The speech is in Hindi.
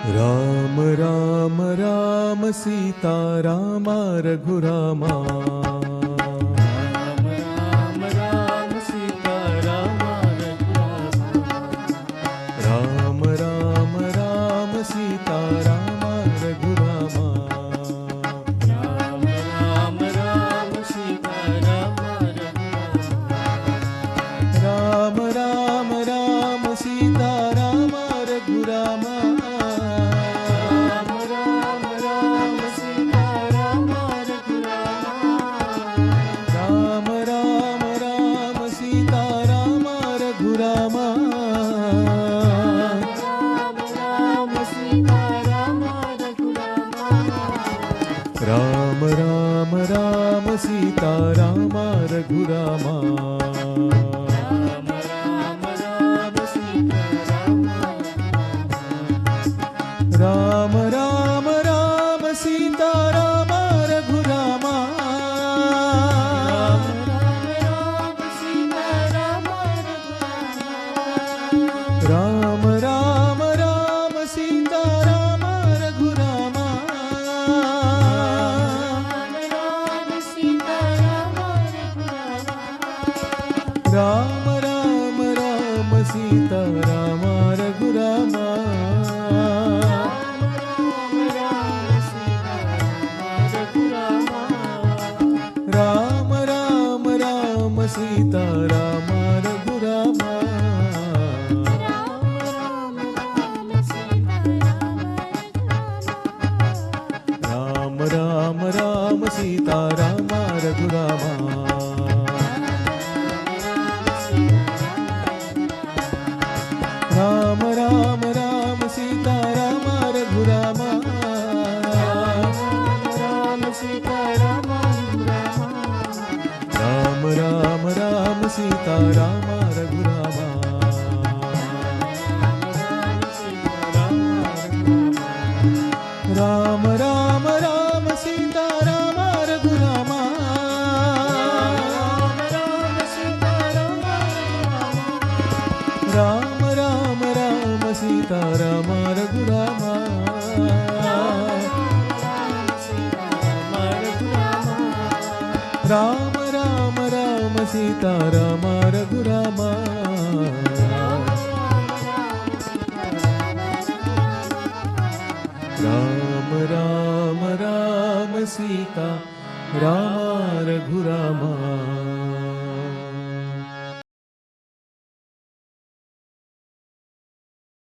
राम राम राम सीता रामा रघुरामा। राम राम राम सीता रामा रघुरामा। राम राम राम सीता रामा रघुरामा। राम राम राम सीता रामा रघुरामा। राम राम राम सीता रामा रघुरामा। राम राम राम सीता रामा रघुरामा। राम राम राम सीता रामा रघुरामा। राम राम राम सीता रामा रघुरामा। राम राम राम सीता रामा रघुरामा। राम राम राम सीता रामा रघुरामा। राम राम राम सीता रामा रघुरामा। राम राम राम सीता रामा रघुरामा। राम राम राम सीता रामा रघुरामा। राम राम राम सीता रामा रघुरामा। राम राम राम सीता रामा रघुरामा। राम राम राम सीता रामा रघुरामा। राम राम राम सीता रामा रघुरामा। राम राम राम सीता रामा रघुरामा।